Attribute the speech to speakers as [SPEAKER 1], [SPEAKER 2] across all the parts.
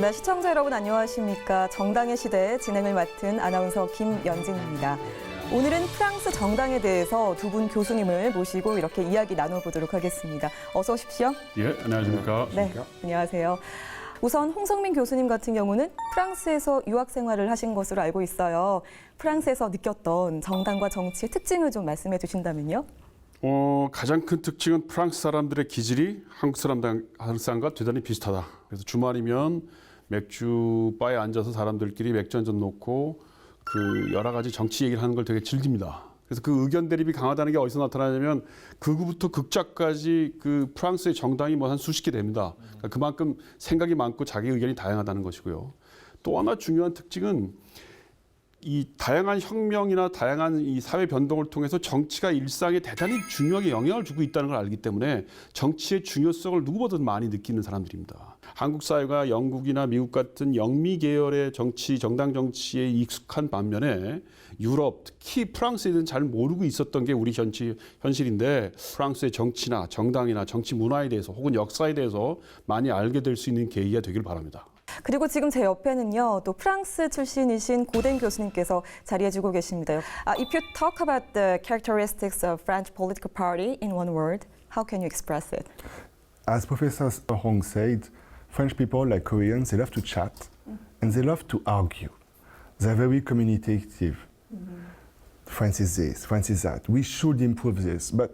[SPEAKER 1] 네, 시청자 여러분 안녕하십니까. 정당의 시대 진행을 맡은 아나운서 김연진입니다. 오늘은 프랑스 정당에 대해서 두 분 교수님을 모시고 이렇게 이야기 나눠보도록 하겠습니다. 어서 오십시오.
[SPEAKER 2] 예, 안녕하십니까.
[SPEAKER 1] 네, 안녕하세요. 우선 홍성민 교수님 같은 경우는 프랑스에서 유학 생활을 하신 것으로 알고 있어요. 프랑스에서 느꼈던 정당과 정치의 특징을 좀 말씀해 주신다면요.
[SPEAKER 2] 가장 큰 특징은 프랑스 사람들의 기질이 한국 사람과 대단히 비슷하다. 그래서 주말이면 맥주바에 앉아서 사람들끼리 맥주 한 잔 놓고 그 여러 가지 정치 얘기를 하는 걸 되게 즐깁니다. 그래서 그 의견 대립이 강하다는 게 어디서 나타나냐면 극우부터 극좌까지 그 프랑스의 정당이 뭐 한 수십 개 됩니다. 그러니까 그만큼 생각이 많고 자기 의견이 다양하다는 것이고요. 또 하나 중요한 특징은 이 다양한 혁명이나 다양한 이 사회 변동을 통해서 정치가 일상에 대단히 중요하게 영향을 주고 있다는 걸 알기 때문에 정치의 중요성을 누구보다도 많이 느끼는 사람들입니다. 한국 사회가 영국이나 미국 같은 영미 계열의 정치, 정당 정치에 익숙한 반면에 유럽, 특히 프랑스에 대해서는 잘 모르고 있었던 게 우리 현실인데 프랑스의 정치나 정당이나 정치 문화에 대해서 혹은 역사에 대해서 많이 알게 될 수 있는 계기가 되길 바랍니다.
[SPEAKER 1] 그리고 지금 제 옆에는요, 또 프랑스 출신이신 고된 교수님께서 자리해주고 계십니다. If you talk about the characteristics of French political party in one word, how can you express it?
[SPEAKER 3] As Professor Hong said, French people, like Koreans, they love to chat and they love to argue. They're very communicative. France is this, France is that. We should improve this. But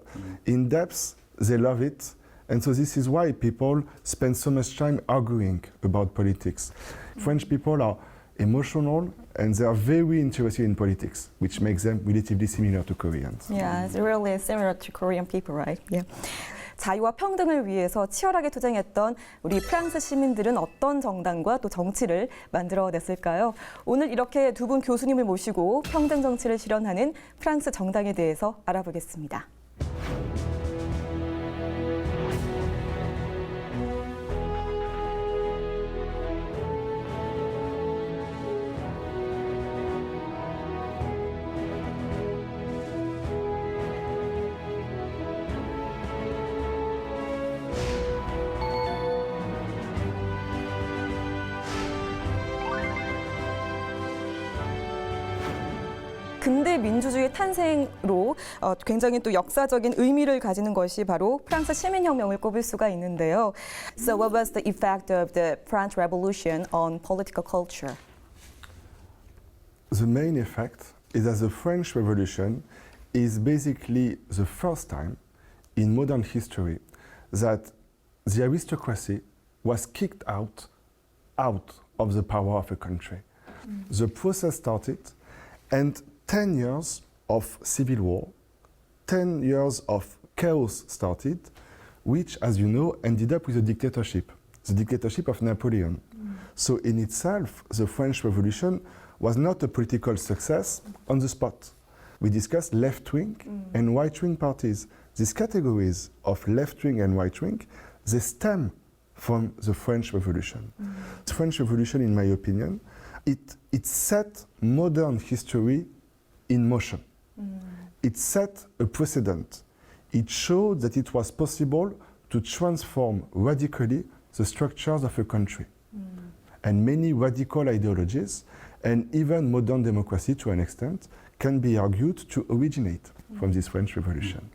[SPEAKER 3] in depth, they love it. And so this is why people spend so much time arguing about politics. French people are emotional and they are very interested in politics, which makes them relatively similar to Koreans.
[SPEAKER 1] Yeah, it's really similar to Korean people, right? Yeah. 자유와 평등을 위해서 치열하게 투쟁했던 우리 프랑스 시민들은 어떤 정당과 또 정치를 만들어냈을까요? 오늘 이렇게 두 분 교수님을 모시고 평등 정치를 실현하는 프랑스 정당에 대해서 알아보겠습니다. 근대 민주주의 탄생으로 굉장히 또 역사적인 의미를 가지는 것이 바로 프랑스 시민혁명을 꼽을 수가 있는데요. So what was the effect of the French Revolution on political culture?
[SPEAKER 3] The main effect is that the French Revolution is basically the first time in modern history that the aristocracy was kicked out of the power of a country. The process started and 10 years of civil war, 10 years of chaos started, which, as you know, ended up with a dictatorship, the dictatorship of Napoleon. So in itself, the French Revolution was not a political success on the spot. We discussed left-wing and right-wing parties. These categories of left-wing and right-wing, they stem from the French Revolution. The French Revolution, in my opinion, it set modern history in motion. It set a precedent. It showed that it was possible to transform radically the structures of a country. And many radical ideologies, and even modern democracy to an extent, can be argued to originate from this French Revolution.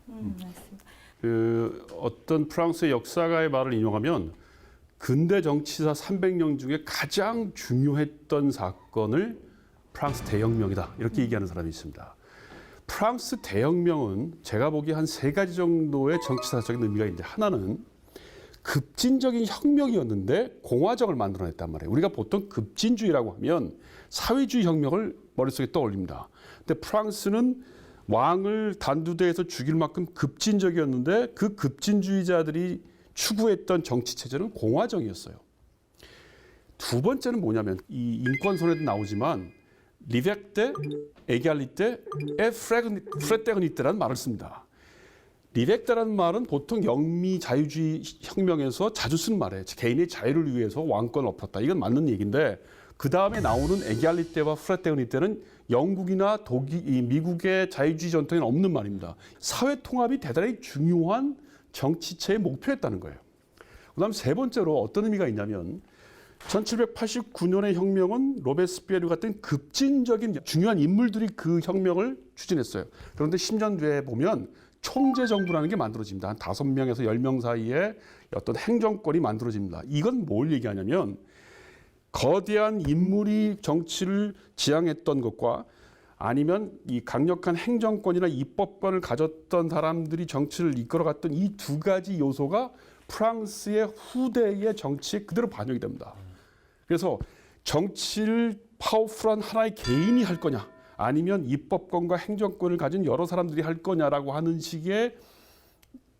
[SPEAKER 2] 어떤 프랑스의 역사가의 말을 인용하면 근대 정치사 300년 중에 가장 중요했던 사건을 프랑스 대혁명이다 이렇게 얘기하는 사람이 있습니다. 프랑스 대혁명은 제가 보기에 한 세 가지 정도의 정치사적인 의미가 있는데 하나는 급진적인 혁명이었는데 공화정을 만들어냈단 말이에요. 우리가 보통 급진주의라고 하면 사회주의 혁명을 머릿속에 떠올립니다. 근데 프랑스는 왕을 단두대에서 죽일 만큼 급진적이었는데 그 급진주의자들이 추구했던 정치체제는 공화정이었어요. 두 번째는 뭐냐면 이 인권선에도 나오지만 리베르테, 에갈리테, 프레테르니테라는 말을 씁니다. 리베르테라는 말은 보통 영미 자유주의 혁명에서 자주 쓰는 말이에요. 개인의 자유를 위해서 왕권을 엎었다. 이건 맞는 얘기인데 그 다음에 나오는 에갈리테와 프레테르니테는 영국이나 미국의 자유주의 전통에는 없는 말입니다. 사회 통합이 대단히 중요한 정치체의 목표였다는 거예요. 그다음 세 번째로 어떤 의미가 있냐면 1789년의 혁명은 로베스피에르 같은 급진적인 중요한 인물들이 그 혁명을 추진했어요. 그런데 10년 뒤에 보면 총재 정부라는 게 만들어집니다. 한 5명에서 10명 사이에 어떤 행정권이 만들어집니다. 이건 뭘 얘기하냐면 거대한 인물이 정치를 지향했던 것과 아니면 이 강력한 행정권이나 입법권을 가졌던 사람들이 정치를 이끌어갔던 이 두 가지 요소가 프랑스의 후대의 정치에 그대로 반영이 됩니다. 그래서 정치를 파워풀한 하나의 개인이 할 거냐 아니면 입법권과 행정권을 가진 여러 사람들이 할 거냐라고 하는 식의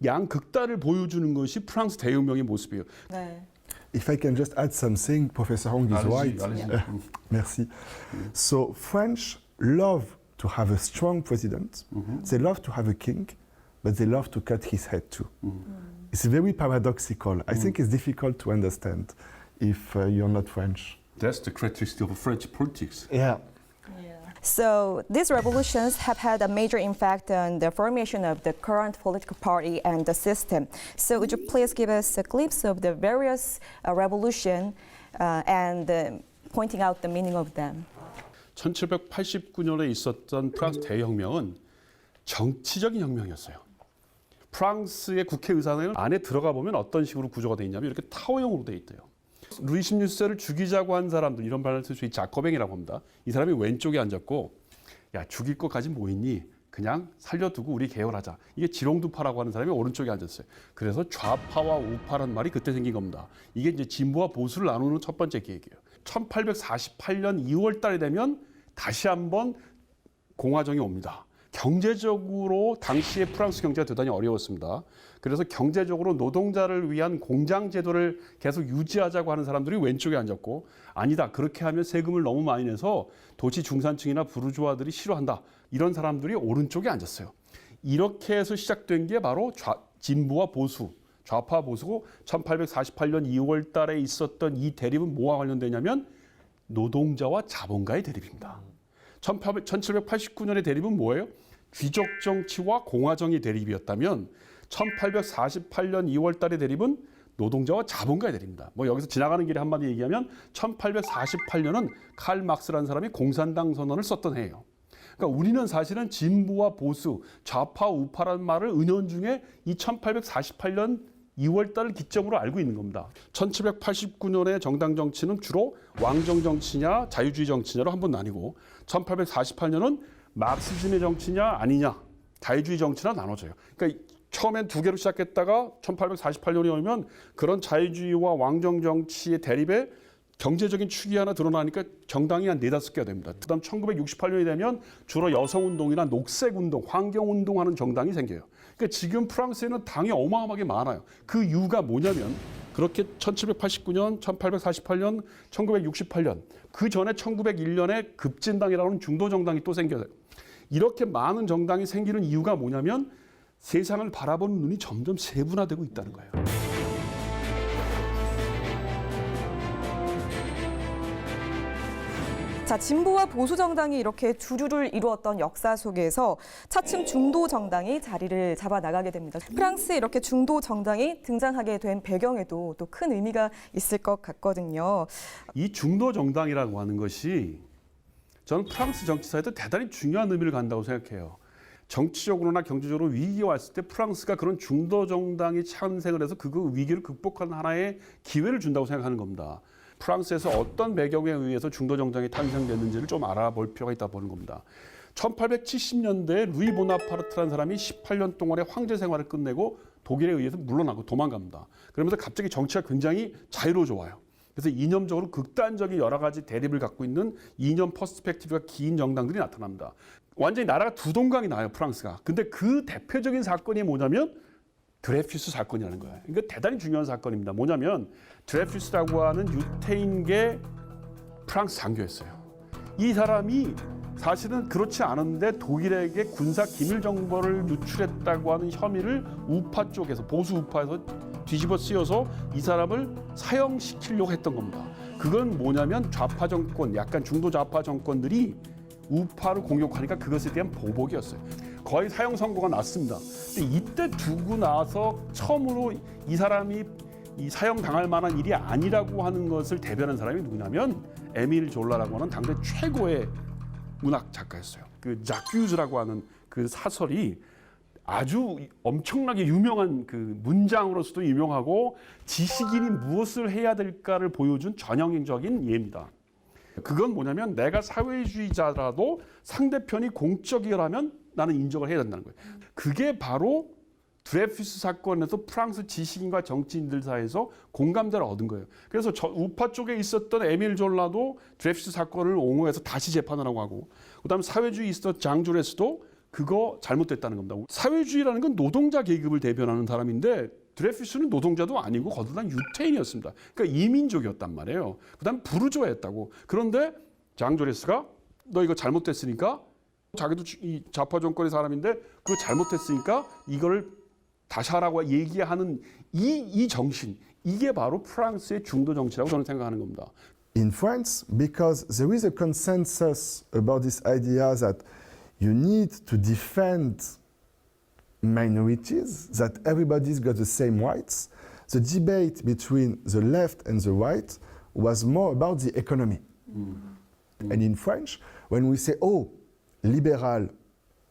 [SPEAKER 2] 양극단을 보여주는 것이 프랑스 대혁명의 모습이에요.
[SPEAKER 1] 네.
[SPEAKER 3] If I can just add something, Professor Hong is right. Merci. So French love to have a strong president. They love to have a king, but they love to cut his head too. It's very paradoxical. I think it's difficult to understand if you're not French.
[SPEAKER 2] That's the characteristic of French politics.
[SPEAKER 3] Yeah.
[SPEAKER 1] So these revolutions have had a major impact on the formation of the current political party and the system. So would you please give us a glimpse of the various revolution and pointing out the meaning of them?
[SPEAKER 2] 1789년에 있었던 프랑스 대혁명은 정치적인 혁명이었어요. 프랑스의 국회의사당은 안에 들어가 보면 어떤 식으로 구조가 되어 있냐면 이렇게 타워형으로 되어 있대요. 루이 16세를 죽이자고 한 사람들, 이런 말을 쓸 수 있지, 자커뱅이라고 합니다. 이 사람이 왼쪽에 앉았고, 야, 죽일 것까지 뭐 있니? 그냥 살려두고 우리 개헌하자. 이게 지롱두파라고 하는 사람이 오른쪽에 앉았어요. 그래서 좌파와 우파라는 말이 그때 생긴 겁니다. 이게 이제 진보와 보수를 나누는 첫 번째 계획이에요. 1848년 2월 달에 되면 다시 한번 공화정이 옵니다. 경제적으로 당시에 프랑스 경제가 대단히 어려웠습니다. 그래서 경제적으로 노동자를 위한 공장 제도를 계속 유지하자고 하는 사람들이 왼쪽에 앉았고, 아니다, 그렇게 하면 세금을 너무 많이 내서 도시 중산층이나 부르주아들이 싫어한다, 이런 사람들이 오른쪽에 앉았어요. 이렇게 해서 시작된 게 바로 진보와 보수, 좌파 보수고, 1848년 2월 달에 있었던 이 대립은 뭐와 관련되냐면 노동자와 자본가의 대립입니다. 1789년의 대립은 뭐예요? 귀족 정치와 공화정의 대립이었다면 1848년 2월 달의 대립은 노동자와 자본가의 대립입니다. 뭐 여기서 지나가는 길에 한마디 얘기하면 1848년은 칼 막스라는 사람이 공산당 선언을 썼던 해예요. 그러니까 우리는 사실은 진보와 보수, 좌파, 우파라는 말을 은연중에 이 1848년 2월 달을 기점으로 알고 있는 겁니다. 1789년의 정당 정치는 주로 왕정 정치냐 자유주의 정치냐로 한번 나뉘고, 1848년은 마르크시즘의 정치냐 아니냐 자유주의 정치나 나눠져요. 그러니까 처음엔 두 개로 시작했다가 1848년이 오면 그런 자유주의와 왕정 정치의 대립에 경제적인 축이 하나 드러나니까 정당이 한 4-5개가 됩니다. 그다음 1968년이 되면 주로 여성운동이나 녹색운동, 환경운동하는 정당이 생겨요. 그러니까 지금 프랑스에는 당이 어마어마하게 많아요. 그 이유가 뭐냐면 그렇게 1789년, 1848년, 1968년, 그 전에 1901년에 급진당이라는 중도정당이 또 생겨요. 이렇게 많은 정당이 생기는 이유가 뭐냐면 세상을 바라보는 눈이 점점 세분화되고 있다는 거예요.
[SPEAKER 1] 자, 진보와 보수 정당이 이렇게 주류를 이루었던 역사 속에서 차츰 중도 정당이 자리를 잡아 나가게 됩니다. 프랑스에 이렇게 중도 정당이 등장하게 된 배경에도 또 큰 의미가 있을 것 같거든요.
[SPEAKER 2] 이 중도 정당이라고 하는 것이 저는 프랑스 정치사에도 대단히 중요한 의미를 갖는다고 생각해요. 정치적으로나 경제적으로 위기가 왔을 때 프랑스가 그런 중도 정당이 탄생을 해서 그 위기를 극복하는 하나의 기회를 준다고 생각하는 겁니다. 프랑스에서 어떤 배경에 의해서 중도 정당이 탄생됐는지를 좀 알아볼 필요가 있다 보는 겁니다. 1870년대에 루이 보나파르트라는 사람이 18년 동안의 황제 생활을 끝내고 독일에 의해서 물러나고 도망갑니다. 그러면서 갑자기 정치가 굉장히 자유로워져 와요. 그래서 이념적으로 극단적인 여러 가지 대립을 갖고 있는 이념 퍼스펙티브가 긴 정당들이 나타납니다. 완전히 나라가 두 동강이 나요, 프랑스가. 근데 그 대표적인 사건이 뭐냐면 드레퓨스 사건이라는 거예요. 이거 대단히 중요한 사건입니다. 뭐냐면 드레퓨스라고 하는 유태인계 프랑스 장교였어요. 이 사람이 사실은 그렇지 않은데 독일에게 군사 기밀 정보를 누출했다고 하는 혐의를 우파 쪽에서, 보수 우파에서 뒤집어 쓰여서 이 사람을 사형시키려고 했던 겁니다. 그건 뭐냐면 좌파 정권, 약간 중도 좌파 정권들이 우파를 공격하니까 그것에 대한 보복이었어요. 거의 사형 선고가 났습니다. 근데 이때 두고 나서 처음으로 이 사람이 이 사형당할 만한 일이 아니라고 하는 것을 대변한 사람이 누구냐면 에밀 졸라라고 하는 당대 최고의 문학 작가였어요. 그 자큐즈라고 하는 그 사설이 아주 엄청나게 유명한 그 문장으로서도 유명하고 지식인이 무엇을 해야 될까를 보여준 전형적인 예입니다. 그건 뭐냐면 내가 사회주의자라도 상대편이 공적이라면 나는 인정을 해야 된다는 거예요. 그게 바로 드레피스 사건에서 프랑스 지식인과 정치인들 사이에서 공감대를 얻은 거예요. 그래서 우파 쪽에 있었던 에밀 졸라도 드레피스 사건을 옹호해서 다시 재판하라고 하고, 그다음에 사회주의에 있었던 장 조레스도 그거 잘못됐다는 겁니다. 사회주의라는 건 노동자 계급을 대변하는 사람인데 드레피스는 노동자도 아니고 거듭난 유태인이었습니다. 그러니까 이민족이었단 말이에요. 그다음에 부르주아였다고. 그런데 장 조레스가 너 이거 잘못됐으니까, 자기도 이 좌파 정권의 사람인데 그거 잘못했으니까 이거를 다시 하라고 얘기하는 이 정신, 이게 바로 프랑스의 중도 정치라고 저는 생각하는 겁니다.
[SPEAKER 3] In France, because there is a consensus about this idea that you need to defend minorities, that everybody's got the same rights, the debate between the left and the right was more about the economy. And in French, when we say, oh, liberal,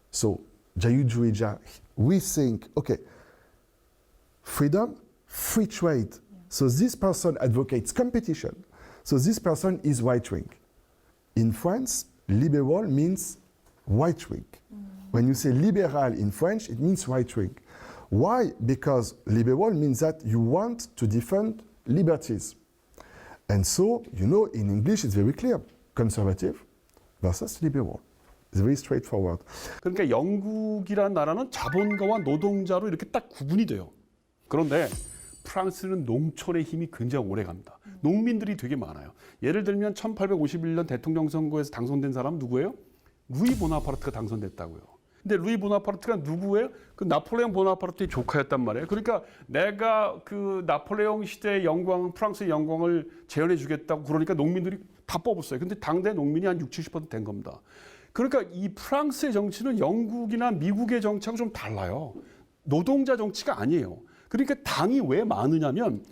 [SPEAKER 3] so 자유주의자, we think, okay, freedom, free trade. So this person advocates competition. So this person is right-wing. In France, liberal means right-wing. When you say liberal in French, it means right-wing. Why? Because liberal means that you want to defend liberties. And so, you know, in English it's very clear. Conservative versus liberal. It's very straightforward.
[SPEAKER 2] 그러니까 영국이라는 나라는 자본가와 노동자로 이렇게 딱 구분이 돼요. 그런데 프랑스는 농촌의 힘이 굉장히 오래 갑니다. 농민들이 되게 많아요. 예를 들면 1851년 대통령 선거에서 당선된 사람 누구예요? 루이 보나파르트가 당선됐다고요. 근데 루이 보나파르트가 누구예요? 그 나폴레옹 보나파르트의 조카였단 말이에요. 그러니까 내가 그 나폴레옹 시대의 영광, 프랑스의 영광을 재현해 주겠다고 그러니까 농민들이 다 뽑았어요. 근데 당대 농민이 한 60~70% 된 겁니다. 그러니까 이 프랑스의 정치는 영국이나 미국의 정치하고 좀 달라요. 노동자 정치가 아니에요. 그러니까 당이 왜 많으냐면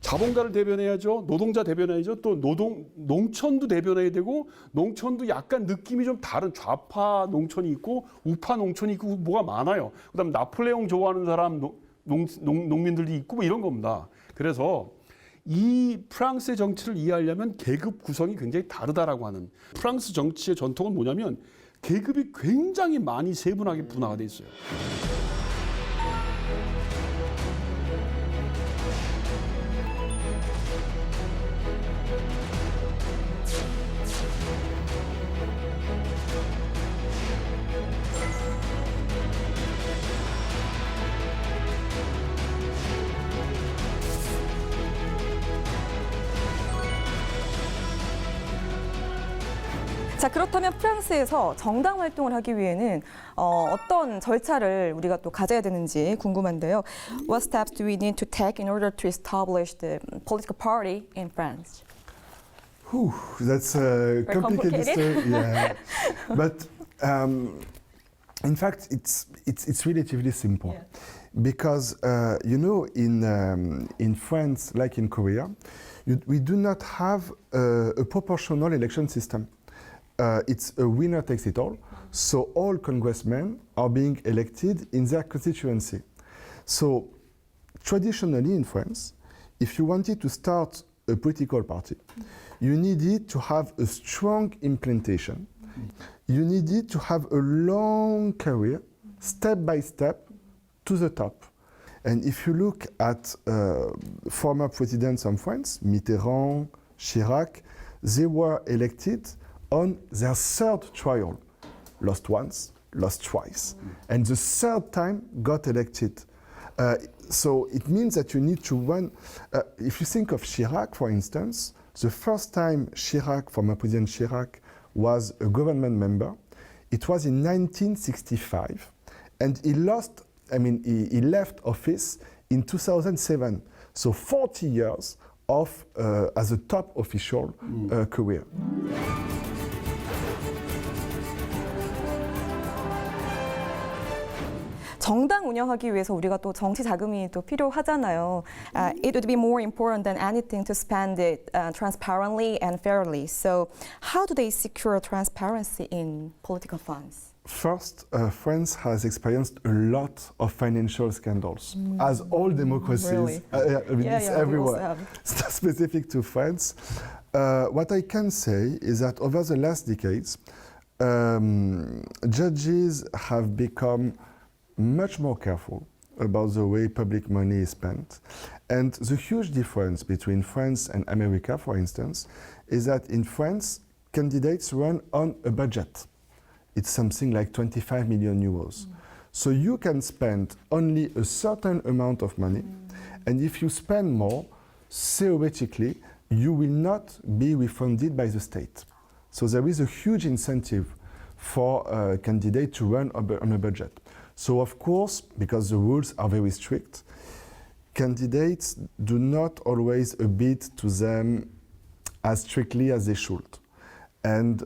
[SPEAKER 2] 자본가를 대변해야죠. 노동자 대변해야죠. 또 농촌도 대변해야 되고, 농촌도 약간 느낌이 좀 다른 좌파 농촌이 있고 우파 농촌이 있고 뭐가 많아요. 그다음에 나폴레옹 좋아하는 사람 농민들도 있고 뭐 이런 겁니다. 그래서 이 프랑스의 정치를 이해하려면 계급 구성이 굉장히 다르다라고 하는, 프랑스 정치의 전통은 뭐냐면 계급이 굉장히 많이 세분하게 분화가 돼 있어요.
[SPEAKER 1] 자, 그렇다면 프랑스에서 정당 활동을 하기 위해는 어떤 절차를 우리가 또 가져야 되는지 궁금한데요. What steps do we need to take in order to establish the political party in France?
[SPEAKER 3] Whew, that's a complicated story. Yeah, but in fact, it's relatively simple, because you know, in France, like in Korea, we do not have a proportional election system. It's a winner takes it all. So all congressmen are being elected in their constituency. So traditionally in France, if you wanted to start a political party, you needed to have a strong implantation. You needed to have a long career, step by step, to the top. And if you look at former presidents of France, Mitterrand, Chirac, they were elected on their third trial. Lost once, lost twice. And the third time got elected. So it means that you need to run, if you think of Chirac, for instance, the first time Chirac, former President Chirac, was a government member, it was in 1965. And he left office in 2007. So 40 years of, as a top official career.
[SPEAKER 1] 정당 운영하기 위해서 우리가 또 정치 자금이 또 필요하잖아요. It would be more important than anything to spend it transparently and fairly. So, how do they secure transparency in political funds?
[SPEAKER 3] First, France has experienced a lot of financial scandals, as all democracies.
[SPEAKER 1] Really?
[SPEAKER 3] I mean, it's
[SPEAKER 1] we also
[SPEAKER 3] everywhere.
[SPEAKER 1] have.
[SPEAKER 3] It's not specific to France. What I can say is that over the last decades, judges have become much more careful about the way public money is spent. And the huge difference between France and America, for instance, is that in France, candidates run on a budget. It's something like 25 million euros. So you can spend only a certain amount of money, and if you spend more, theoretically, you will not be refunded by the state. So there is a huge incentive for a candidate to run on a budget. So of course, because the rules are very strict, candidates do not always abide to them as strictly as they should. And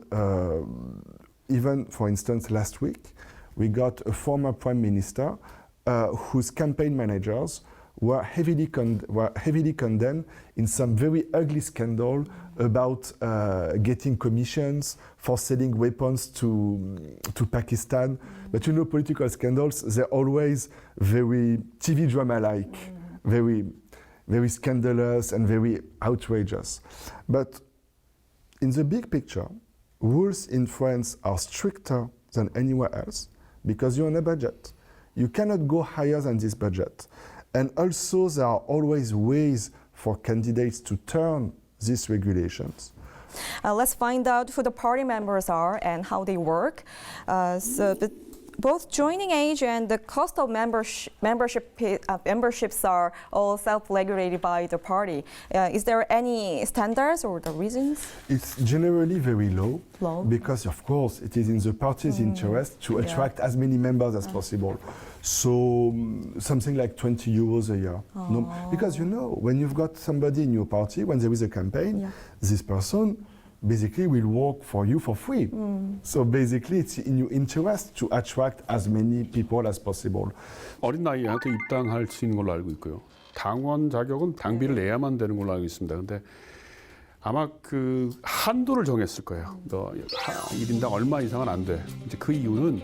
[SPEAKER 3] even, for instance, last week, we got a former prime minister whose campaign managers were heavily condemned in some very ugly scandal about getting commissions for selling weapons to Pakistan. But you know, political scandals, they're always very TV drama-like, very, very scandalous and very outrageous. But in the big picture, rules in France are stricter than anywhere else because you're on a budget. You cannot go higher than this budget. And also there are always ways for candidates to turn these regulations.
[SPEAKER 1] Let's find out who the party members are and how they work. Both joining age and the cost of memberships are all self-regulated by the party. Is there any standards or the reasons?
[SPEAKER 3] It's generally very low,
[SPEAKER 1] Low.
[SPEAKER 3] because, of course, it is in the party's interest to attract as many members as possible. So something like 20 euros a year. No, because you know, when you've got somebody in your party, when there is a campaign, this person basically will work for you for free. So basically it's in your interest to attract as many people as possible.
[SPEAKER 2] 어린 나이한테 입당할 수 있는 걸로 알고 있고요. 당원 자격은 당비를 내야만 되는 걸로 알고 있습니다. 근데 아마 그 한도를 정했을 거예요. 너 1인당 얼마 이상은 안 돼. 이제 그 이유는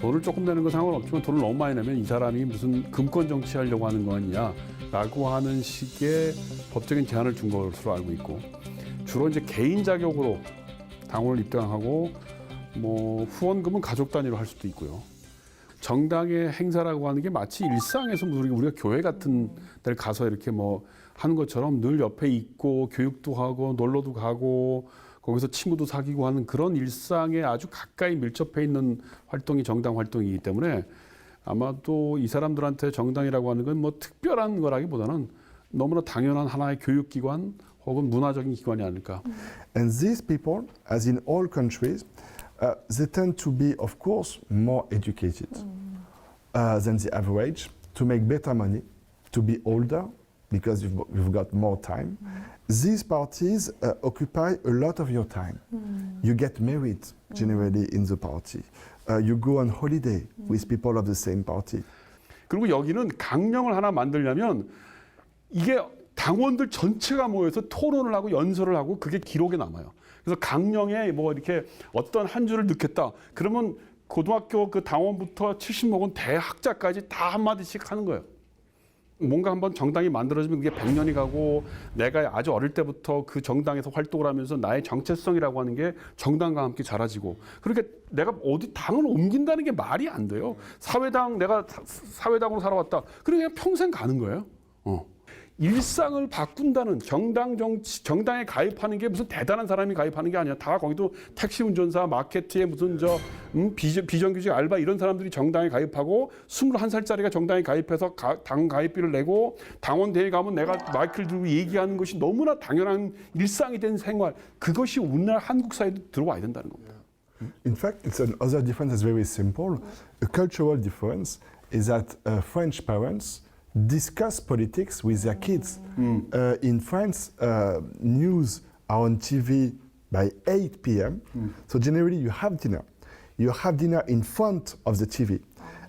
[SPEAKER 2] 돈을 조금 내는 건 상관없지만 돈을 너무 많이 내면 이 사람이 무슨 금권 정치하려고 하는 거 아니냐라고 하는 식의 법적인 제한을 준 것으로 알고 있고, 주로 이제 개인 자격으로 당원을 입당하고 뭐 후원금은 가족 단위로 할 수도 있고요. 정당의 행사라고 하는 게 마치 일상에서 우리가 교회 같은 데를 가서 이렇게 뭐 하는 것처럼 늘 옆에 있고 교육도 하고 놀러도 가고 거기서 친구도 사귀고 하는 그런 일상에 아주 가까이 밀접해 있는 활동이 정당 활동이기 때문에 아마도 이 사람들한테 정당이라고 하는 건 뭐 특별한 거라기보다는 너무나 당연한 하나의 교육기관 혹은 문화적인 기관이 아닐까.
[SPEAKER 3] And these people, as in all countries, they tend to be, of course, more educated than the average, to make better money, to be older, because you've got more time. These parties occupy a lot of your time. You get married, generally, in the party. You go on holiday with people of the same party.
[SPEAKER 2] 그리고 여기는 강령을 하나 만들려면 이게 당원들 전체가 모여서 토론을 하고 연설을 하고 그게 기록에 남아요. 그래서 강령에 뭐 이렇게 어떤 한 줄을 넣겠다. 그러면 고등학교 그 당원부터 70 먹은 대학자까지 다 한마디씩 하는 거예요. 뭔가 한번 정당이 만들어지면 그게 100년이 가고 내가 아주 어릴 때부터 그 정당에서 활동을 하면서 나의 정체성이라고 하는 게 정당과 함께 자라지고, 그러니까 내가 어디 당을 옮긴다는 게 말이 안 돼요. 내가 사회당으로 살아왔다. 그러니까 그냥 평생 가는 거예요. 일상을 바꾼다는 정당에 가입하는 게 무슨 대단한 사람이 가입하는 게 아니야. 다 거기도 택시 운전사, 마케트에 무슨 비정규직 알바 이런 사람들이 정당에 가입하고 21살짜리가 정당에 가입해서 당 가입비를 내고 당원 대회 가면 내가 마이크를 들고 얘기하는 것이 너무나 당연한 일상이 된 생활, 그것이 우리나라 한국 사회도 들어와야 된다는 겁니다.
[SPEAKER 3] In fact, it's another difference that's very simple. A cultural difference is that French parents discuss politics with their kids. In France, news are on TV by 8 p.m. So generally you have dinner. You have dinner in front of the TV.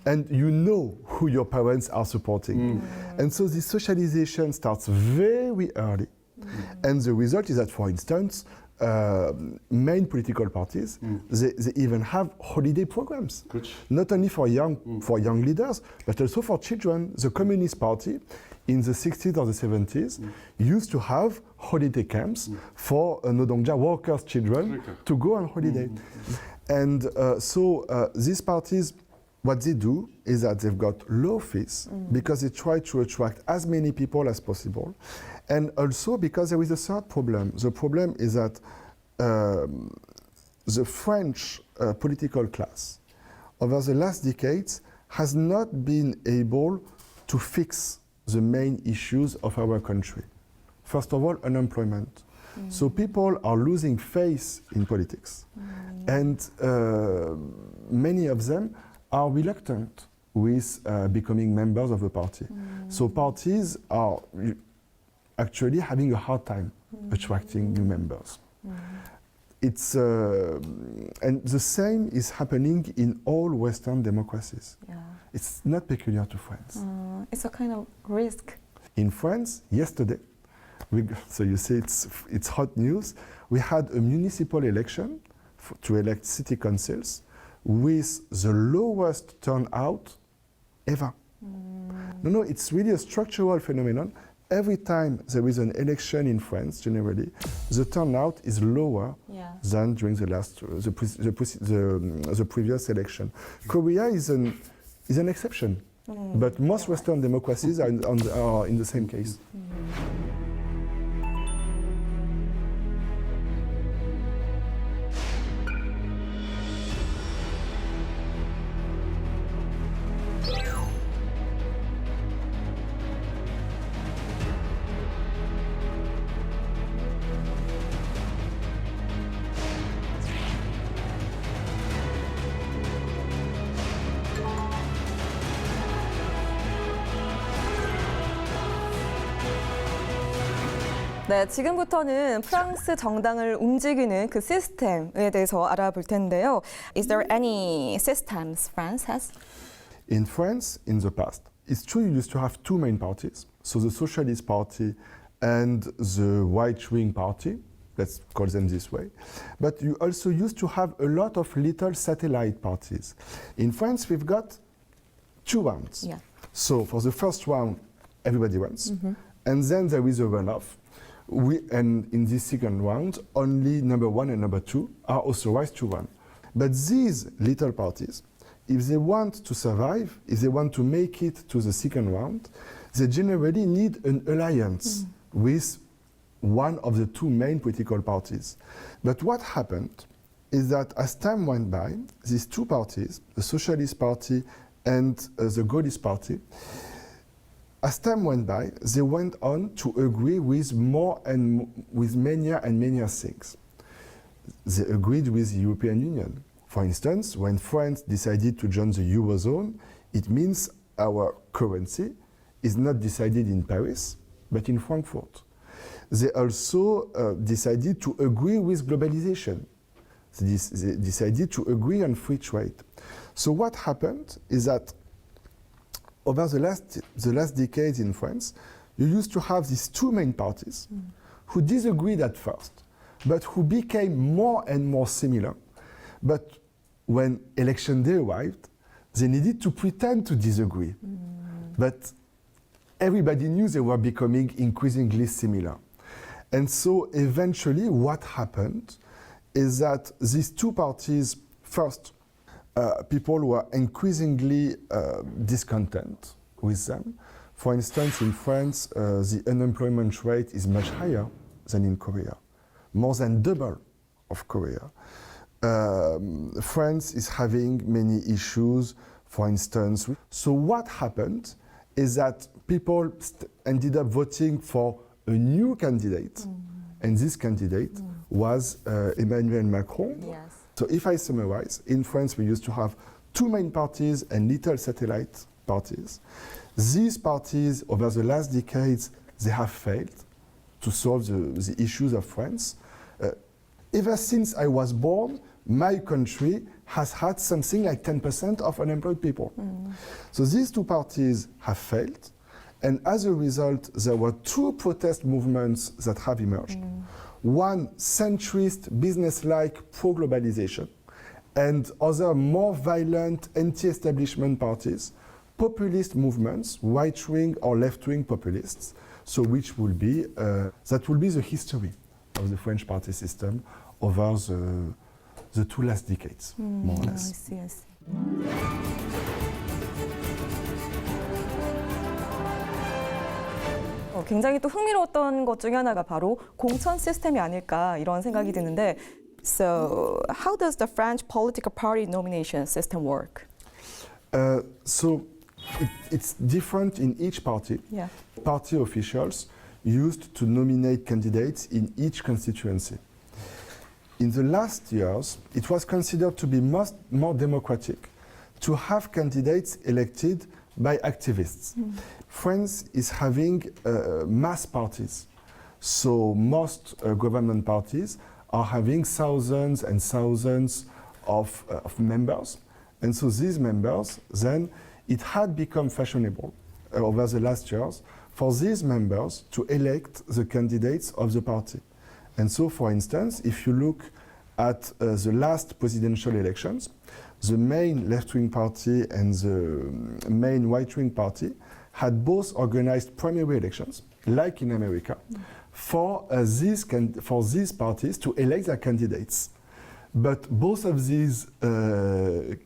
[SPEAKER 3] and you know who your parents are supporting. And so this socialization starts very early. And the result is that, for instance, main political parties, they even have holiday programs.
[SPEAKER 2] 그렇지.
[SPEAKER 3] Not only for young leaders, but also for children. The Communist Party in the 60s or the 70s used to have holiday camps for Nodongja workers' children to go on holiday. And so these parties, what they do is that they've got low fees because they try to attract as many people as possible. And also because there is a third problem. The problem is that the French political class over the last decades has not been able to fix the main issues of our country. First of all, unemployment. So people are losing faith in politics. And many of them are reluctant with becoming members of a party. So parties are actually having a hard time attracting new members. It's and the same is happening in all Western democracies.
[SPEAKER 1] Yeah.
[SPEAKER 3] It's not peculiar to France.
[SPEAKER 1] It's a kind of risk.
[SPEAKER 3] In France, yesterday, so you see it's hot news, we had a municipal election to elect city councils with the lowest turnout ever. No, it's really a structural phenomenon. Every time there is an election in France, generally, the turnout is lower than during the previous election. Korea is an exception, but most Western democracies are in the same case.
[SPEAKER 1] 네, 지금부터는 프랑스 정당을 움직이는 그 시스템에 대해서 알아볼 텐데요. Is there any systems France has?
[SPEAKER 3] In France, in the past, it's true you used to have two main parties, so the Socialist Party and the right-wing party, let's call them this way. But you also used to have a lot of little satellite parties. In France, we've got two rounds.
[SPEAKER 1] Yeah.
[SPEAKER 3] So for the first round, everybody runs, and then there is a runoff. And in this second round, only number 1 and number 2 are authorized to run. But these little parties, if they want to survive, if they want to make it to the second round, they generally need an alliance with one of the two main political parties. But what happened is that as time went by, these two parties, the Socialist Party and the Gaullist Party, as time went by, they went on to agree with with many and many things. They agreed with the European Union. For instance, when France decided to join the Eurozone, it means our currency is not decided in Paris, but in Frankfurt. They also decided to agree with globalization. They decided to agree on free trade. So what happened is that over the last decades in France, you used to have these two main parties who disagreed at first, but who became more and more similar. But when election day arrived, they needed to pretend to disagree. But everybody knew they were becoming increasingly similar. And so eventually what happened is that these two parties, first, people were increasingly discontent with them. For instance, in France, the unemployment rate is much higher than in Korea, more than double of Korea. France is having many issues, for instance. So what happened is that people ended up voting for a new candidate, and this candidate was Emmanuel Macron.
[SPEAKER 1] Yes.
[SPEAKER 3] So if I summarize, in France we used to have two main parties and little satellite parties. These parties, over the last decades, they have failed to solve the issues of France. Ever since I was born, my country has had something like 10% of unemployed people. So these two parties have failed, and as a result, there were two protest movements that have emerged. One centrist, business-like pro-globalization, and other more violent anti-establishment parties, populist movements, right-wing or left-wing populists, so which will be, that will be the history of the French party system over the two last decades, more or
[SPEAKER 1] I
[SPEAKER 3] less.
[SPEAKER 1] see, I see. 굉장히 또 흥미로웠던 것 중에 하나가 바로 공천 시스템이 아닐까 이런 생각이 드는데 So, how does the French political party nomination system work?
[SPEAKER 3] So it's different in each party.
[SPEAKER 1] Yeah.
[SPEAKER 3] Party officials used to nominate candidates in each constituency. In the last years, it was considered to be more democratic to have candidates elected by activists. France is having mass parties. So most government parties are having thousands and thousands of members. And so these members, then it had become fashionable over the last years for these members to elect the candidates of the party. And so, for instance, if you look at the last presidential elections, the main left-wing party and the main right-wing party had both organized primary elections, like in America, for these parties to elect their candidates. But both of these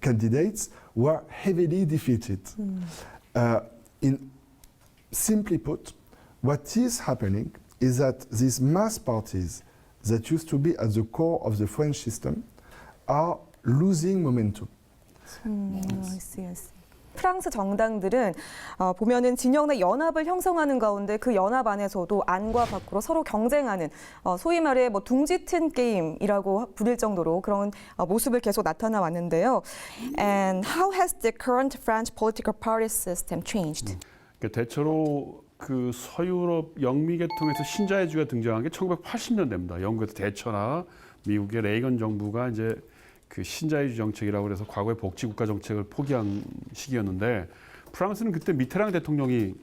[SPEAKER 3] candidates were heavily defeated. Simply put, what is happening is that these mass parties that used to be at the core of the French system are losing momentum.
[SPEAKER 1] I see, I see. 프랑스 정당들은 보면은 진영 내 연합을 형성하는 가운데 그 연합 안에서도 안과 밖으로 서로 경쟁하는 소위 말해 뭐 둥지 튼 게임이라고 부를 정도로 그런 모습을 계속 나타나 왔는데요. And how has the current French political party system changed?
[SPEAKER 2] 대체로 그 서유럽 영미 계통에서 신자유주의가 등장한 게 1980년대입니다. 영국에서 대처나 미국의 레이건 정부가 이제 그 신자유주의 정책이라고 해서 과거의 복지국가 정책을 포기한 시기였는데 프랑스는 그때 미테랑 대통령이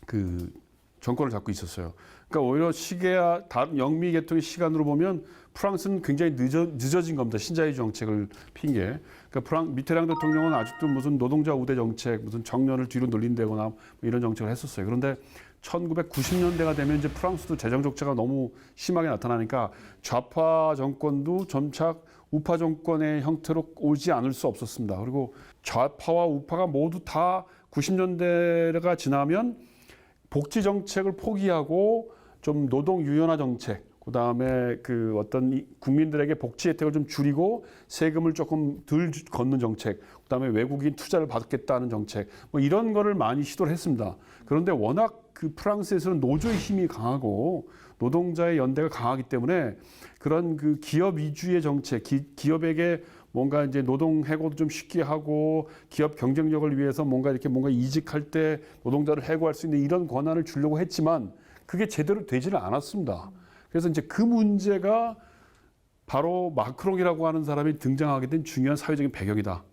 [SPEAKER 2] 그 정권을 잡고 있었어요. 그러니까 오히려 시계와 다른 영미 계통의 시간으로 보면 프랑스는 굉장히 늦어진 겁니다. 신자유주의 정책을 핑계. 그러니까 미테랑 대통령은 아직도 무슨 노동자 우대 정책, 무슨 정년을 뒤로 늘린다거나 뭐 이런 정책을 했었어요. 그런데 1990년대가 되면 이제 프랑스도 재정 적자가 너무 심하게 나타나니까 좌파 정권도 점차 우파 정권의 형태로 오지 않을 수 없었습니다. 그리고 좌파와 우파가 모두 다 90년대가 지나면 복지 정책을 포기하고 좀 노동 유연화 정책, 그다음에 그 어떤 국민들에게 복지 혜택을 좀 줄이고 세금을 조금 덜 걷는 정책, 그다음에 외국인 투자를 받겠다는 정책, 뭐 이런 거를 많이 시도를 했습니다. 그런데 워낙 그 프랑스에서는 노조의 힘이 강하고 노동자의 연대가 강하기 때문에 그런 그 기업 위주의 정책, 기업에게 뭔가 이제 노동 해고도 좀 쉽게 하고 기업 경쟁력을 위해서 뭔가 이직할 때 노동자를 해고할 수 있는 이런 권한을 주려고 했지만 그게 제대로 되지는 않았습니다. 그래서 이제 그 문제가 바로 마크롱이라고 하는 사람이 등장하게 된 중요한 사회적인 배경이다.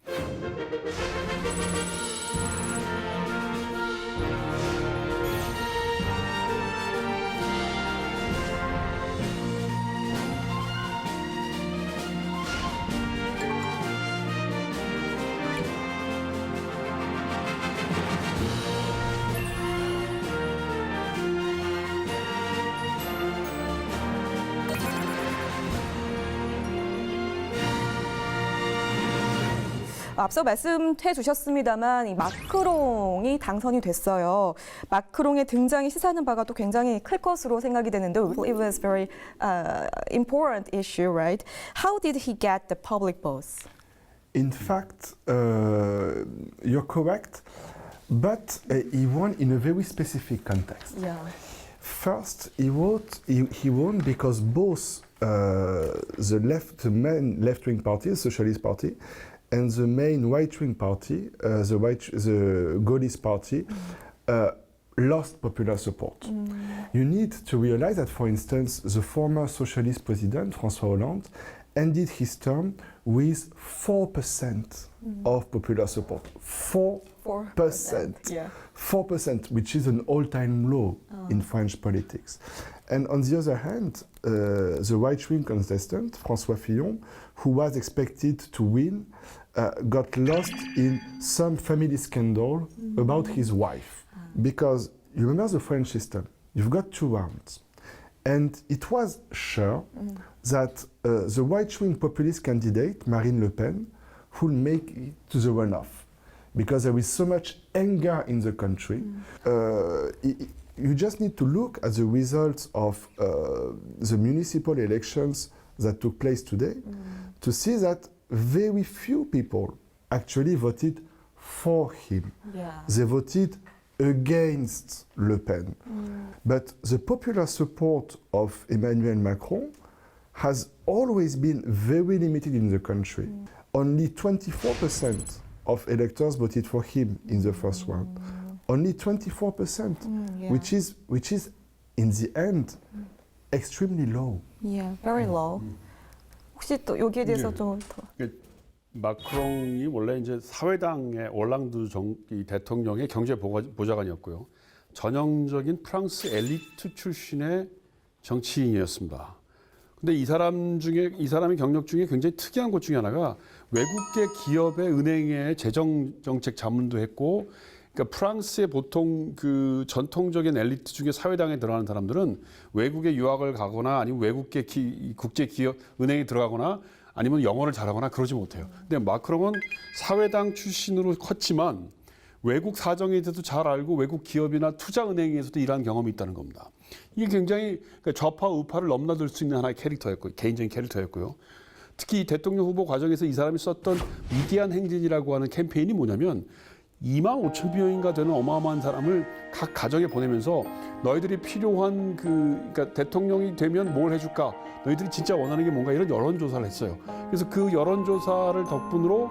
[SPEAKER 1] 앞서 말씀해 주셨습니다만 이 마크롱이 당선이 됐어요. 마크롱의 등장이 시사하는 바가 또 굉장히 클 것으로 생각이 되는데 it was very important issue, right? How did he get the public buzz?
[SPEAKER 3] In fact, you're correct, but he won in a very specific context.
[SPEAKER 1] Yeah.
[SPEAKER 3] First, he won because both the main left-wing party, the Socialist Party, and the main right-wing party, the Gaullist Party, lost popular support. You need to realize that, for instance, the former socialist president, François Hollande, ended his term with 4% of popular support. 4%.
[SPEAKER 1] Yeah.
[SPEAKER 3] 4%, which is an all-time low in French politics. And on the other hand, the right-wing contestant, François Fillon, who was expected to win, got lost in some family scandal about his wife. Because you remember the French system, you've got 2 rounds. And it was sure that the right-wing populist candidate, Marine Le Pen, would make it to the runoff. Because there is so much anger in the country. You just need to look at the results of the municipal elections that took place today to see that very few people actually voted for him.
[SPEAKER 1] Yeah.
[SPEAKER 3] They voted against Le Pen. But the popular support of Emmanuel Macron has always been very limited in the country. Only 24% of electors voted for him in the first round. Only 24%,
[SPEAKER 1] yeah.
[SPEAKER 3] which is in the end extremely low.
[SPEAKER 1] Yeah, very low. 혹시 또 여기에 대해서
[SPEAKER 2] 예.
[SPEAKER 1] 좀 더.
[SPEAKER 2] 마크롱이 원래 이제 사회당의 올랑드 이 대통령의 경제 보좌관이었고요. 전형적인 프랑스 엘리트 출신의 정치인이었습니다. 근데 이 사람의 경력 중에 굉장히 특이한 것 중에 하나가 외국계 기업의 은행의 재정 정책 자문도 했고, 그러니까 프랑스의 보통 그 전통적인 엘리트 중에 사회당에 들어가는 사람들은 외국에 유학을 가거나 아니면 외국계 국제 기업 은행에 들어가거나 아니면 영어를 잘하거나 그러지 못해요. 근데 마크롱은 사회당 출신으로 컸지만 외국 사정에 대해서도 잘 알고 외국 기업이나 투자은행에서도 일한 경험이 있다는 겁니다. 이게 굉장히 좌파 우파를 넘나들 수 있는 하나의 캐릭터였고, 개인적인 캐릭터였고요. 특히 이 대통령 후보 과정에서 이 사람이 썼던 위대한 행진이라고 하는 캠페인이 뭐냐면 25,000명인가 되는 어마어마한 사람을 각 가정에 보내면서 너희들이 필요한 그러니까 대통령이 되면 뭘 해줄까? 너희들이 진짜 원하는 게 뭔가 이런 여론조사를 했어요. 그래서 그 여론조사를 덕분으로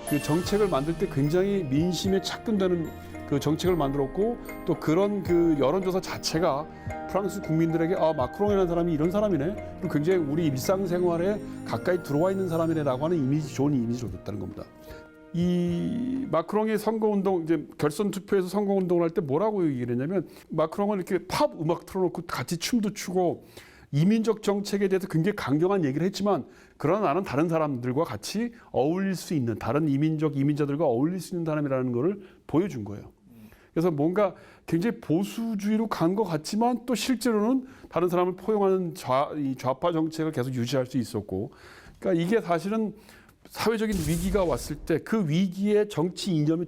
[SPEAKER 2] 그 정책을 만들 때 굉장히 민심에 착근되는 그 정책을 만들었고, 또 그런 그 여론조사 자체가 프랑스 국민들에게 아, 마크롱이라는 사람이 이런 사람이네. 그리고 굉장히 우리 일상생활에 가까이 들어와 있는 사람이네라고 하는 이미지, 좋은 이미지를 줬다는 겁니다. 이 마크롱의 선거운동, 이제 결선 투표에서 선거운동을 할 때 뭐라고 얘기를 했냐면, 마크롱은 이렇게 팝 음악 틀어놓고 같이 춤도 추고 이민족 정책에 대해서 굉장히 강경한 얘기를 했지만, 그러나 나는 다른 사람들과 같이 어울릴 수 있는, 다른 이민자들과 어울릴 수 있는 사람이라는 것을 보여준 거예요. 그래서 뭔가 굉장히 보수주의로 간 것 같지만 또 실제로는 다른 사람을 포용하는 좌파 정책을 계속 유지할 수 있었고, 그러니까 이게 사실은 사회적인 위기가 왔을 때 그 위기에 정치 이념이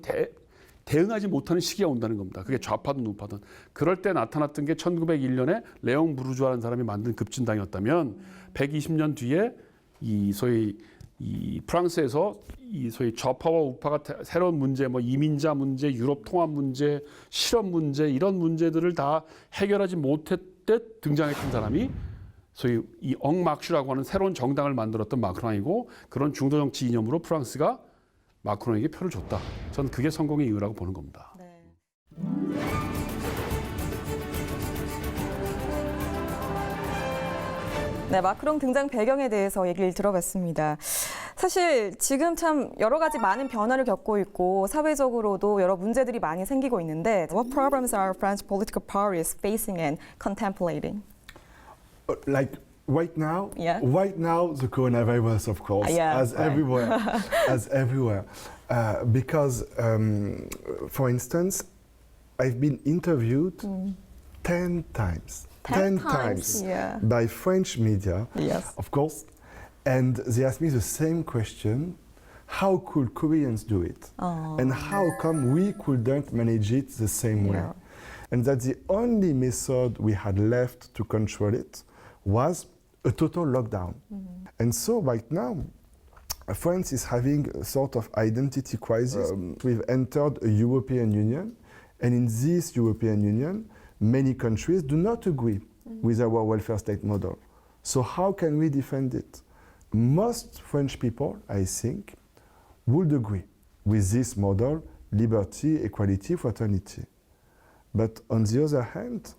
[SPEAKER 2] 대응하지 못하는 시기가 온다는 겁니다. 그게 좌파든 우파든. 그럴 때 나타났던 게 1901년에 레옹 부르주아라는 사람이 만든 급진당이었다면 120년 뒤에 소위 프랑스에서 소위 좌파와 우파가 새로운 문제, 뭐 이민자 문제, 유럽 통합 문제, 실업 문제, 이런 문제들을 다 해결하지 못했때 등장했던 사람이 소위 이 엉마크슈라고 하는 새로운 정당을 만들었던 마크롱이고, 그런 중도 정치 이념으로 프랑스가 마크롱에게 표를 줬다. 저는 그게 성공의 이유라고 보는 겁니다.
[SPEAKER 1] 네, 마크롱 등장 배경에 대해서 얘기를 들어봤습니다. 사실 지금 참 여러 가지 많은 변화를 겪고 있고 사회적으로도 여러 문제들이 많이 생기고 있는데 What problems are French political parties facing and contemplating?
[SPEAKER 3] Like right now,
[SPEAKER 1] Yeah.
[SPEAKER 3] right now the coronavirus, of course,
[SPEAKER 1] Yeah,
[SPEAKER 3] as
[SPEAKER 1] right.
[SPEAKER 3] everywhere, as everywhere. Because, for instance, I've been interviewed 10 times.
[SPEAKER 1] 10 times, yeah.
[SPEAKER 3] By French media,
[SPEAKER 1] Yes.
[SPEAKER 3] of course, and they asked me the same question: how could Koreans do it, and how come we couldn't manage it the same way?
[SPEAKER 1] Yeah.
[SPEAKER 3] And that the only method we had left to control it was a total lockdown. And so right now, France is having a sort of identity crisis. We've entered a European Union, and in this European Union, many countries do not agree with our welfare state model. So how can we defend it? Most French people, I think, would agree with this model: liberty, equality, fraternity. But on the other hand,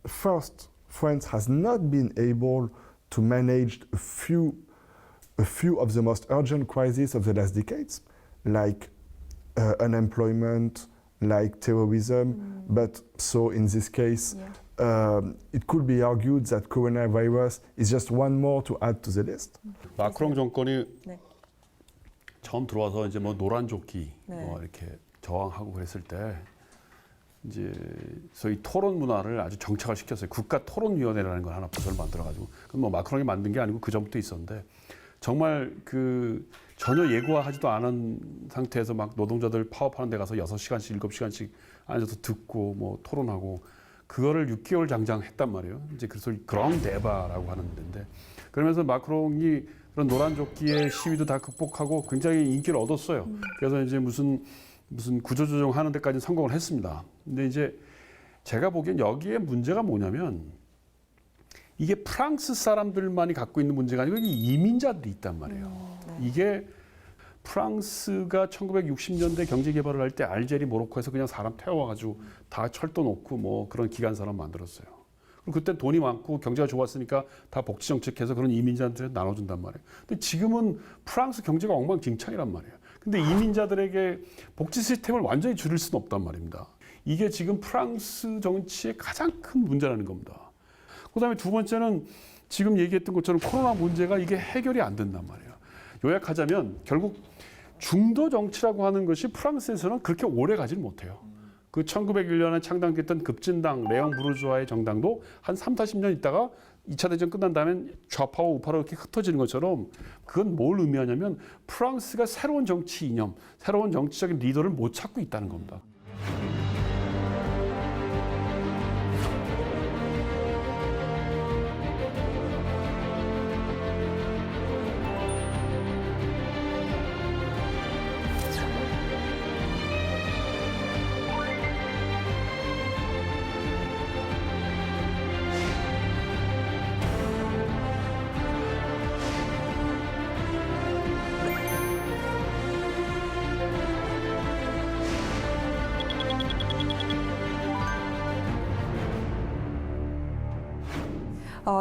[SPEAKER 3] first, France has not been able to manage a few of the most urgent crises of the last decades, like unemployment, like terrorism. But so in this case, it could be argued that coronavirus is just one more to add to the list.
[SPEAKER 2] 마크롱 정권이
[SPEAKER 1] 네.
[SPEAKER 2] 처음 들어와서 이제 뭐 노란 조끼
[SPEAKER 1] 네.
[SPEAKER 2] 뭐 이렇게 저항하고 그랬을 때 이제 소위 토론 문화를 아주 정착을 시켰어요. 국가 토론위원회라는 걸 하나 부서를 만들어가지고 그건 뭐 마크롱이 만든 게 아니고 그 전부터 있었는데 정말 그 전혀 예고하지도 않은 상태에서 막 노동자들 파업하는 데 가서 6시간씩 7시간씩 앉아서 듣고 뭐 토론하고 그거를 6개월 장장 했단 말이에요. 이제 그래서 그랑 데바라고 하는 데인데 그러면서 마크롱이 그런 노란 조끼의 시위도 다 극복하고 굉장히 인기를 얻었어요. 그래서 이제 무슨 구조조정 하는 데까지 성공을 했습니다. 근데 이제 제가 보기엔 여기에 문제가 뭐냐면 이게 프랑스 사람들만이 갖고 있는 문제가 아니고 이민자들이 있단 말이에요. 이게 프랑스가 1960년대 경제 개발을 할 때 알제리, 모로코에서 그냥 사람 태워가지고 다 철도 놓고 뭐 그런 기관사람 만들었어요. 그리고 그때 돈이 많고 경제가 좋았으니까 다 복지 정책해서 그런 이민자들한테 나눠준단 말이에요. 근데 지금은 프랑스 경제가 엉망진창이란 말이에요. 근데 이민자들에게 복지 시스템을 완전히 줄일 수는 없단 말입니다. 이게 지금 프랑스 정치의 가장 큰 문제라는 겁니다. 그다음에 두 번째는 지금 얘기했던 것처럼 코로나 문제가 이게 해결이 안 된단 말이에요. 요약하자면 결국 중도 정치라고 하는 것이 프랑스에서는 그렇게 오래 가지는 못해요. 그 1901년에 창당됐던 급진당 레옹 부르주아의 정당도 한 30-40년 있다가 2차 대전 끝난 다음에 좌파와 우파로 이렇게 흩어지는 것처럼 그건 뭘 의미하냐면 프랑스가 새로운 정치 이념, 새로운 정치적인 리더를 못 찾고 있다는 겁니다.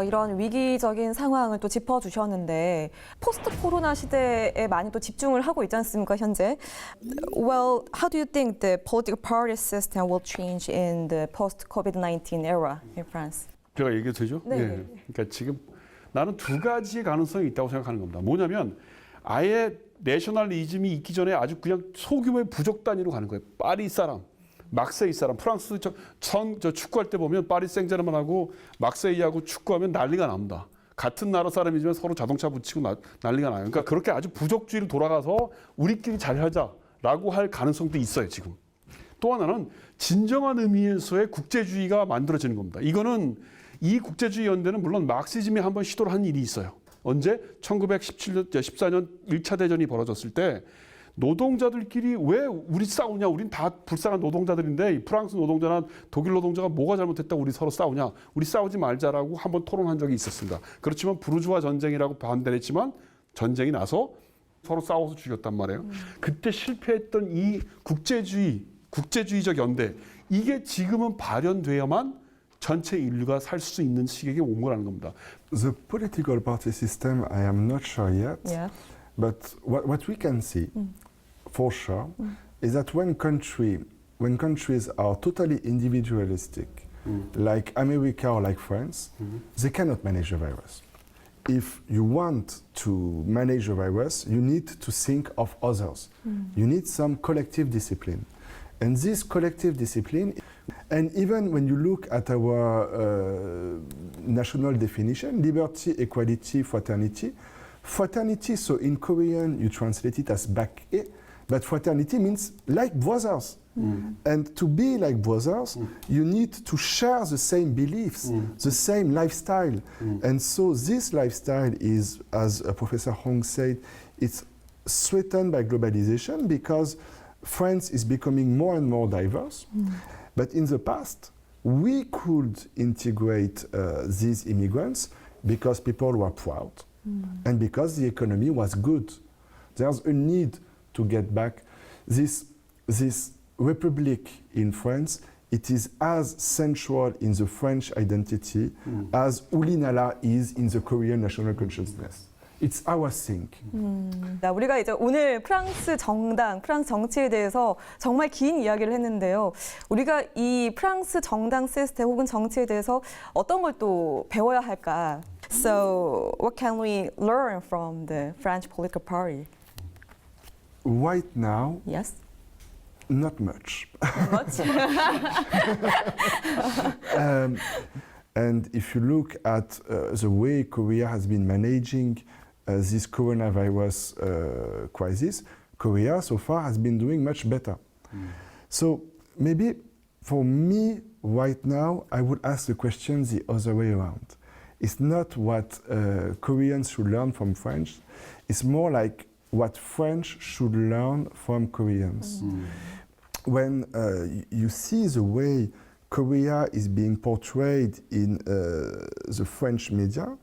[SPEAKER 1] 이런 위기적인 상황을 또 짚어주셨는데 포스트 코로나 시대에 많이 또 집중을 하고 있지 않습니까, 현재? Well, how do you think the political party system will change in the post-COVID-19 era in France?
[SPEAKER 2] 제가 얘기해도 되죠?
[SPEAKER 1] 네.
[SPEAKER 2] 예. 그러니까 지금 나는 두 가지의 가능성이 있다고 생각하는 겁니다. 뭐냐면 아예 내셔널리즘이 있기 전에 아주 그냥 소규모의 부족 단위로 가는 거예요. 파리 사람, 막세이 사람, 프랑스 저 축구할 때 보면 파리 생제르맹하고 막세이하고 축구하면 난리가 납니다. 같은 나라 사람이지만 서로 자동차 붙이고 난리가 나요. 그러니까 그렇게 아주 부족주의로 돌아가서 우리끼리 잘하자라고 할 가능성도 있어요, 지금. 또 하나는 진정한 의미에서의 국제주의가 만들어지는 겁니다. 이거는 이 국제주의 연대는 물론 막시즘이 한번 시도를 한 일이 있어요. 언제? 1914년 1차 대전이 벌어졌을 때 노동자들끼리 왜 우리 싸우냐? 우린 다 불쌍한 노동자들인데 프랑스 노동자나 독일 노동자가 뭐가 잘못했다고 우리 서로 싸우냐? 우리 싸우지 말자라고 한번 토론한 적이 있었습니다. 그렇지만 부르주아 전쟁이라고 반대를 했지만 전쟁이 나서 서로 싸워서 죽였단 말이에요. 그때 실패했던 이 국제주의적 연대 이게 지금은 발현돼야만 전체 인류가 살 수 있는 시기에 온 거라는 겁니다.
[SPEAKER 3] The political party system, I am not sure yet.
[SPEAKER 1] Yeah.
[SPEAKER 3] But what we can see, for sure, is that when countries are totally individualistic, like America or like France, they cannot manage the virus. If you want to manage the virus, you need to think of others. You need some collective discipline. And this collective discipline, and even when you look at our national definition, liberty, equality, fraternity, fraternity, so in Korean you translate it as bakye, but fraternity means like brothers. And to be like brothers, you need to share the same beliefs, the same lifestyle. And so this lifestyle is, as Professor Hong said, it's threatened by globalization because France is becoming more and more diverse. But in the past, we could integrate these immigrants because people were proud. And because the economy was good. There's a need to get back. This republic in France it is as central in the French identity as 우리나라 is in the Korean national consciousness. It's our thing.
[SPEAKER 1] 우리가 이제 오늘 프랑스 정당, 프랑스 정치에 대해서 정말 긴 이야기를 했는데요. 우리가 이 프랑스 정당 시스템 혹은 정치에 대해서 어떤 걸 또 배워야 할까? So, what can we learn from the French political party?
[SPEAKER 3] Right now,
[SPEAKER 1] Yes.
[SPEAKER 3] not much.
[SPEAKER 1] Much?
[SPEAKER 3] And if you look at the way Korea has been managing this coronavirus crisis, Korea so far has been doing much better. So maybe for me right now, I would ask the question the other way around. It's not what Koreans should learn from French. It's more like what French should learn from Koreans. When you see the way Korea is being portrayed in the French media,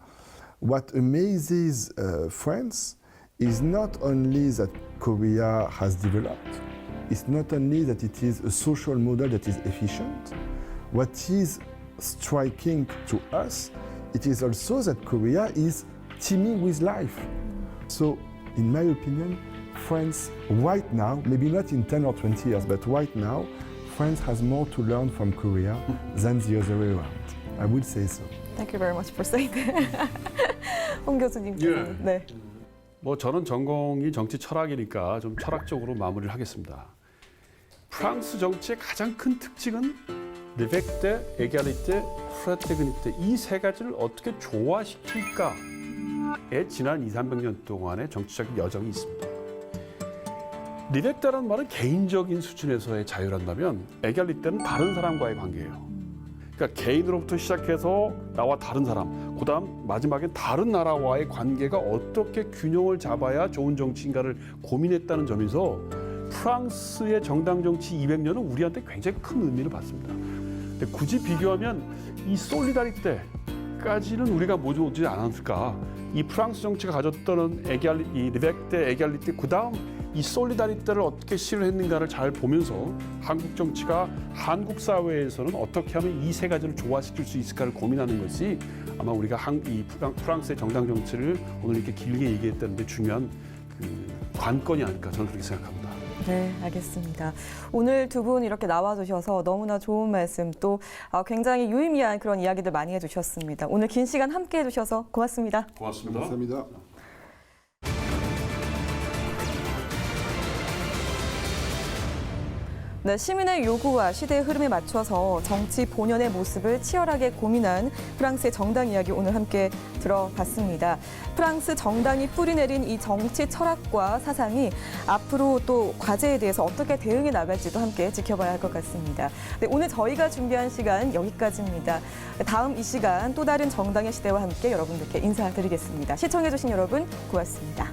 [SPEAKER 3] what amazes France is not only that Korea has developed, it's not only that it is a social model that is efficient. What is striking to us, it is also that Korea is teeming with life. So, in my opinion, France right now, maybe not in 10 or 20 years, but right now, France has more to learn from Korea than the other way around. I would say so.
[SPEAKER 1] Thank you very much for saying that. 홍 교수님께서는. 네.
[SPEAKER 2] 뭐 저는 전공이 정치 철학이니까 좀 철학적으로 마무리를 하겠습니다. 프랑스 정치의 가장 큰 특징은 리베르테, 에갈리테, 프라테르니테 이 세 가지를 어떻게 조화시킬까에 지난 200~300년 동안의 정치적 여정이 있습니다. 리베르테라는 말은 개인적인 수준에서의 자유란다면 에갈리테는 다른 사람과의 관계예요. 그러니까 개인으로부터 시작해서 나와 다른 사람, 그다음 마지막엔 다른 나라와의 관계가 어떻게 균형을 잡아야 좋은 정치인가를 고민했다는 점에서 프랑스의 정당 정치 200년은 우리한테 굉장히 큰 의미를 받습니다. 근데 굳이 비교하면 이 솔리다리테까지는 우리가 모르지 않았을까? 이 프랑스 정치가 가졌던 이 리베르테, 에갈리테, 그다음 이 솔리다리테를 어떻게 실현했는가를 잘 보면서 한국 정치가 한국 사회에서는 어떻게 하면 이 세 가지를 조화시킬 수 있을까를 고민하는 것이 아마 우리가 이 프랑스의 정당 정치를 오늘 이렇게 길게 얘기했다는 데 중요한 관건이 아닐까 저는 그렇게 생각합니다.
[SPEAKER 1] 네, 알겠습니다. 오늘 두 분 이렇게 나와주셔서 너무나 좋은 말씀 또 굉장히 유의미한 그런 이야기들 많이 해주셨습니다. 오늘 긴 시간 함께 해주셔서 고맙습니다.
[SPEAKER 2] 고맙습니다.
[SPEAKER 3] 감사합니다.
[SPEAKER 1] 네, 시민의 요구와 시대의 흐름에 맞춰서 정치 본연의 모습을 치열하게 고민한 프랑스의 정당 이야기 오늘 함께 들어봤습니다. 프랑스 정당이 뿌리내린 이 정치 철학과 사상이 앞으로 또 과제에 대해서 어떻게 대응해 나갈지도 함께 지켜봐야 할 것 같습니다. 네, 오늘 저희가 준비한 시간 여기까지입니다. 다음 이 시간 또 다른 정당의 시대와 함께 여러분들께 인사드리겠습니다. 시청해주신 여러분 고맙습니다.